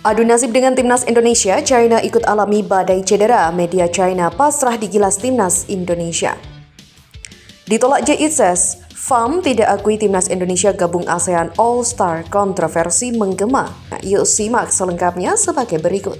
Adu nasib dengan timnas Indonesia, China ikut alami badai cedera. Media China pasrah digilas timnas Indonesia. Ditolak JICES, FAM tidak akui timnas Indonesia gabung ASEAN All-Star, kontroversi menggema. Yuk simak selengkapnya sebagai berikut.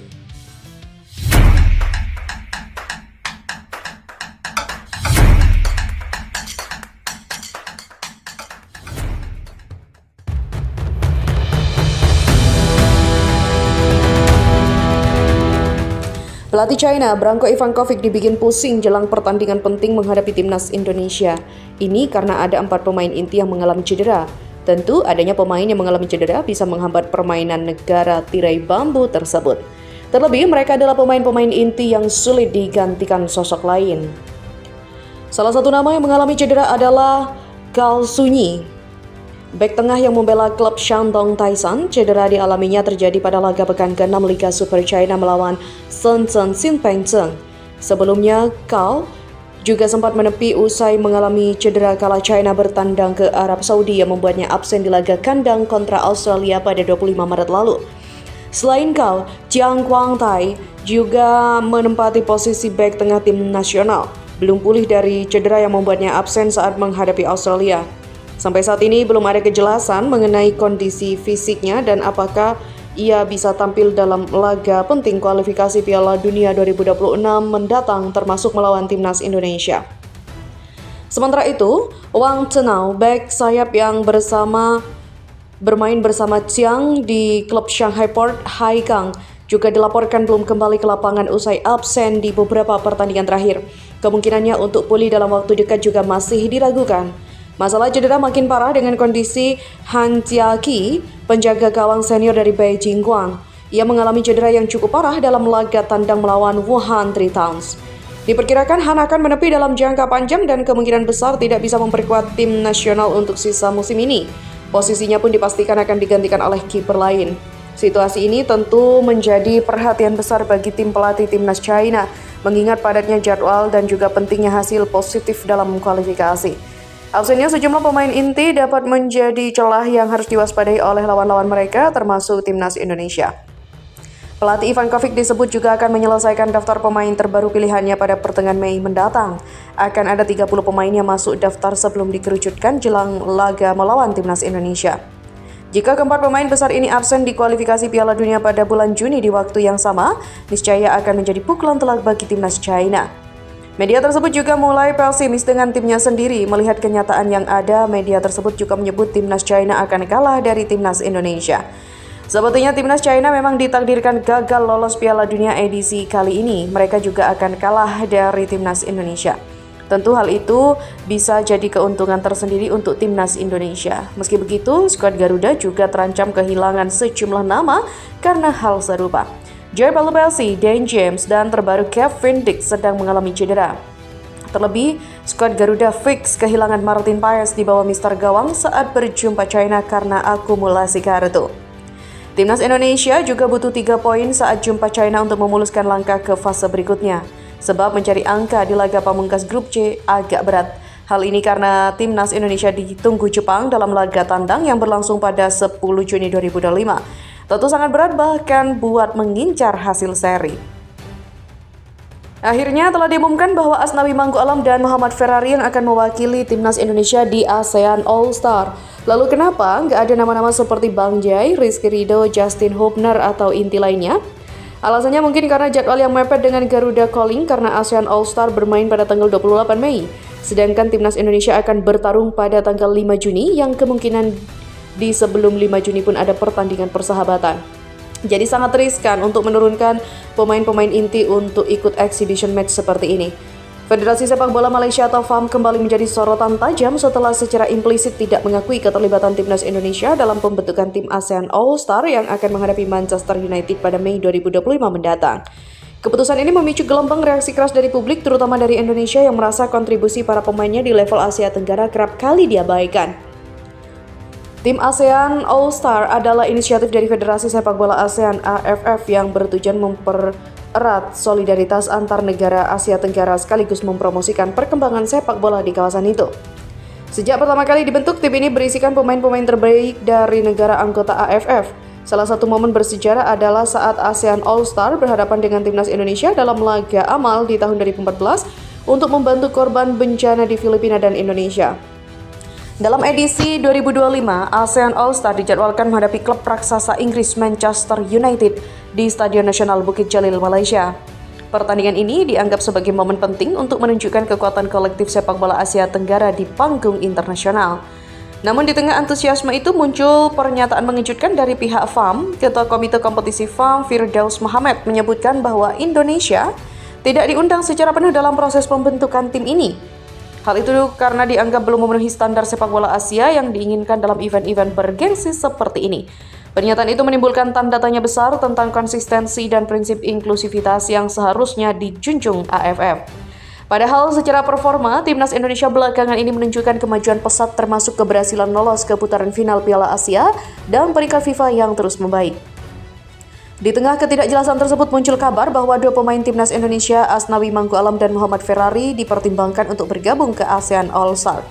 Pelatih China, Branko Ivankovic dibikin pusing jelang pertandingan penting menghadapi timnas Indonesia. Ini karena ada 4 pemain inti yang mengalami cedera. Tentu adanya pemain yang mengalami cedera bisa menghambat permainan negara tirai bambu tersebut. Terlebih mereka adalah pemain-pemain inti yang sulit digantikan sosok lain. Salah satu nama yang mengalami cedera adalah Gao Sunyi. Bek tengah yang membela klub Shandong Taishan, cedera dialaminya terjadi pada laga pekan ke-6 Liga Super China melawan Shenzhen Xinpengzheng. Sebelumnya, Gao juga sempat menepi usai mengalami cedera kala China bertandang ke Arab Saudi yang membuatnya absen di laga kandang kontra Australia pada 25 Maret lalu. Selain Gao, Jiang Guangtai juga menempati posisi bek tengah tim nasional. Belum pulih dari cedera yang membuatnya absen saat menghadapi Australia. Sampai saat ini belum ada kejelasan mengenai kondisi fisiknya dan apakah ia bisa tampil dalam laga penting kualifikasi Piala Dunia 2026 mendatang termasuk melawan timnas Indonesia. Sementara itu, Wang Chenao, bek sayap yang bermain bersama Chiang di klub Shanghai Port Haigang, juga dilaporkan belum kembali ke lapangan usai absen di beberapa pertandingan terakhir. Kemungkinannya untuk pulih dalam waktu dekat juga masih diragukan. Masalah cedera makin parah dengan kondisi Han Jiaqi, penjaga gawang senior dari Beijing Guang. Ia mengalami cedera yang cukup parah dalam laga tandang melawan Wuhan Three Towns. Diperkirakan Han akan menepi dalam jangka panjang dan kemungkinan besar tidak bisa memperkuat tim nasional untuk sisa musim ini. Posisinya pun dipastikan akan digantikan oleh kiper lain. Situasi ini tentu menjadi perhatian besar bagi tim pelatih timnas China, mengingat padatnya jadwal dan juga pentingnya hasil positif dalam kualifikasi. Absennya sejumlah pemain inti dapat menjadi celah yang harus diwaspadai oleh lawan-lawan mereka, termasuk timnas Indonesia. Pelatih Ivankovic disebut juga akan menyelesaikan daftar pemain terbaru pilihannya pada pertengahan Mei mendatang. Akan ada 30 pemain yang masuk daftar sebelum dikerucutkan jelang laga melawan timnas Indonesia. Jika keempat pemain besar ini absen di kualifikasi Piala Dunia pada bulan Juni di waktu yang sama, niscaya akan menjadi pukulan telak bagi timnas China. Media tersebut juga mulai pesimis dengan timnya sendiri. Melihat kenyataan yang ada, media tersebut juga menyebut timnas China akan kalah dari timnas Indonesia. Sepertinya timnas China memang ditakdirkan gagal lolos Piala Dunia edisi kali ini. Mereka juga akan kalah dari timnas Indonesia. Tentu hal itu bisa jadi keuntungan tersendiri untuk timnas Indonesia. Meski begitu, skuad Garuda juga terancam kehilangan sejumlah nama karena hal serupa. Joy Balotelli, Dan James, dan terbaru Kevin Dix sedang mengalami cedera. Terlebih, skuad Garuda fix kehilangan Martin Paes di bawah Mister Gawang saat berjumpa China karena akumulasi kartu. Timnas Indonesia juga butuh 3 poin saat jumpa China untuk memuluskan langkah ke fase berikutnya. Sebab mencari angka di laga pamungkas grup C agak berat. Hal ini karena timnas Indonesia ditunggu Jepang dalam laga tandang yang berlangsung pada 10 Juni 2025. Tentu sangat berat bahkan buat mengincar hasil seri. Akhirnya telah diumumkan bahwa Asnawi Mangku Alam dan Muhammad Ferrari yang akan mewakili timnas Indonesia di ASEAN All-Star. Lalu kenapa nggak ada nama-nama seperti Bang Jai, Rizky Ridho, Justin Hubner, atau inti lainnya? Alasannya mungkin karena jadwal yang mepet dengan Garuda Calling karena ASEAN All-Star bermain pada tanggal 28 Mei. Sedangkan timnas Indonesia akan bertarung pada tanggal 5 Juni yang kemungkinan di sebelum 5 Juni pun ada pertandingan persahabatan. Jadi sangat riskan untuk menurunkan pemain-pemain inti untuk ikut exhibition match seperti ini. Federasi Sepak Bola Malaysia atau FAM kembali menjadi sorotan tajam setelah secara implisit tidak mengakui keterlibatan timnas Indonesia dalam pembentukan tim ASEAN All-Star yang akan menghadapi Manchester United pada Mei 2025 mendatang. Keputusan ini memicu gelombang reaksi keras dari publik, terutama dari Indonesia yang merasa kontribusi para pemainnya di level Asia Tenggara kerap kali diabaikan. Tim ASEAN All-Star adalah inisiatif dari Federasi Sepak Bola ASEAN AFF yang bertujuan mempererat solidaritas antar negara Asia Tenggara sekaligus mempromosikan perkembangan sepak bola di kawasan itu. Sejak pertama kali dibentuk, tim ini berisikan pemain-pemain terbaik dari negara anggota AFF. Salah satu momen bersejarah adalah saat ASEAN All-Star berhadapan dengan timnas Indonesia dalam laga amal di tahun 2014 untuk membantu korban bencana di Filipina dan Indonesia. Dalam edisi 2025, ASEAN All-Star dijadwalkan menghadapi klub raksasa Inggris Manchester United di Stadion Nasional Bukit Jalil, Malaysia. Pertandingan ini dianggap sebagai momen penting untuk menunjukkan kekuatan kolektif sepak bola Asia Tenggara di panggung internasional. Namun di tengah antusiasme itu muncul pernyataan mengejutkan dari pihak FAM. Ketua Komite Kompetisi FAM, Firdaus Muhammad, menyebutkan bahwa Indonesia tidak diundang secara penuh dalam proses pembentukan tim ini. Hal itu karena dianggap belum memenuhi standar sepak bola Asia yang diinginkan dalam event-event bergengsi seperti ini. Pernyataan itu menimbulkan tanda tanya besar tentang konsistensi dan prinsip inklusivitas yang seharusnya dijunjung AFF. Padahal secara performa, timnas Indonesia belakangan ini menunjukkan kemajuan pesat termasuk keberhasilan lolos ke putaran final Piala Asia dan peringkat FIFA yang terus membaik. Di tengah ketidakjelasan tersebut muncul kabar bahwa dua pemain timnas Indonesia, Asnawi Mangku Alam dan Muhammad Ferrari, dipertimbangkan untuk bergabung ke ASEAN All-Star.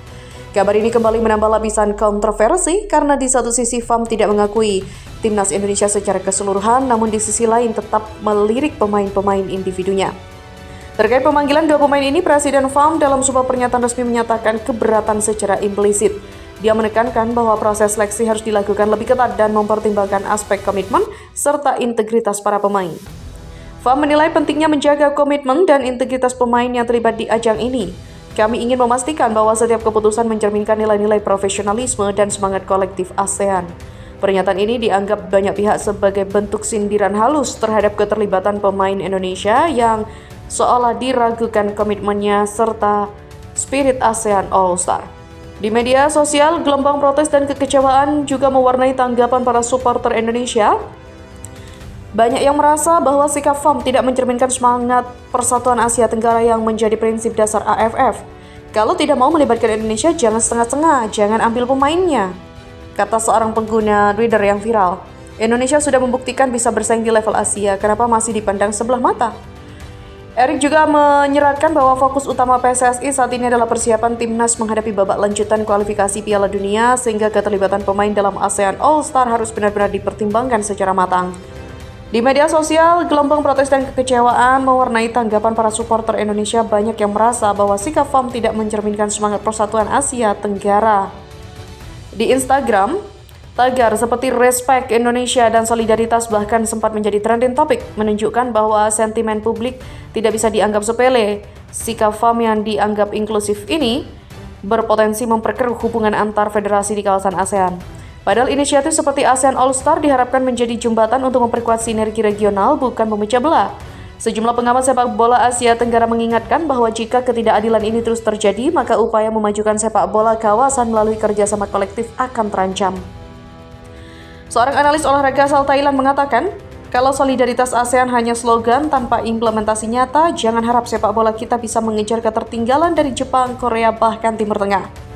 Kabar ini kembali menambah lapisan kontroversi karena di satu sisi FAM tidak mengakui timnas Indonesia secara keseluruhan, namun di sisi lain tetap melirik pemain-pemain individunya. Terkait pemanggilan dua pemain ini, Presiden FAM dalam sebuah pernyataan resmi menyatakan keberatan secara implisit. Dia menekankan bahwa proses seleksi harus dilakukan lebih ketat dan mempertimbangkan aspek komitmen serta integritas para pemain. FAM menilai pentingnya menjaga komitmen dan integritas pemain yang terlibat di ajang ini. Kami ingin memastikan bahwa setiap keputusan mencerminkan nilai-nilai profesionalisme dan semangat kolektif ASEAN. Pernyataan ini dianggap banyak pihak sebagai bentuk sindiran halus terhadap keterlibatan pemain Indonesia yang seolah diragukan komitmennya serta spirit ASEAN All-Star. Di media sosial, gelombang protes dan kekecewaan juga mewarnai tanggapan para supporter Indonesia. Banyak yang merasa bahwa sikap FAM tidak mencerminkan semangat persatuan Asia Tenggara yang menjadi prinsip dasar AFF. Kalau tidak mau melibatkan Indonesia, jangan setengah-setengah, jangan ambil pemainnya, kata seorang pengguna Twitter yang viral. Indonesia sudah membuktikan bisa bersaing di level Asia, kenapa masih dipandang sebelah mata? Erick juga menyeratkan bahwa fokus utama PSSI saat ini adalah persiapan timnas menghadapi babak lanjutan kualifikasi Piala Dunia, sehingga keterlibatan pemain dalam ASEAN All-Star harus benar-benar dipertimbangkan secara matang. Di media sosial, gelombang protes dan kekecewaan mewarnai tanggapan para supporter Indonesia. Banyak yang merasa bahwa sikap FAM tidak mencerminkan semangat persatuan Asia Tenggara. Di Instagram, tagar seperti respect Indonesia dan solidaritas bahkan sempat menjadi trending topic, menunjukkan bahwa sentimen publik tidak bisa dianggap sepele. Sikap FAM yang dianggap inklusif ini berpotensi memperkeruh hubungan antar federasi di kawasan ASEAN. Padahal inisiatif seperti ASEAN All-Star diharapkan menjadi jembatan untuk memperkuat sinergi regional, bukan memecah belah. Sejumlah pengamat sepak bola Asia Tenggara mengingatkan bahwa jika ketidakadilan ini terus terjadi, maka upaya memajukan sepak bola kawasan melalui kerjasama kolektif akan terancam. Seorang analis olahraga asal Thailand mengatakan, kalau solidaritas ASEAN hanya slogan tanpa implementasi nyata, jangan harap sepak bola kita bisa mengejar ketertinggalan dari Jepang, Korea, bahkan Timur Tengah.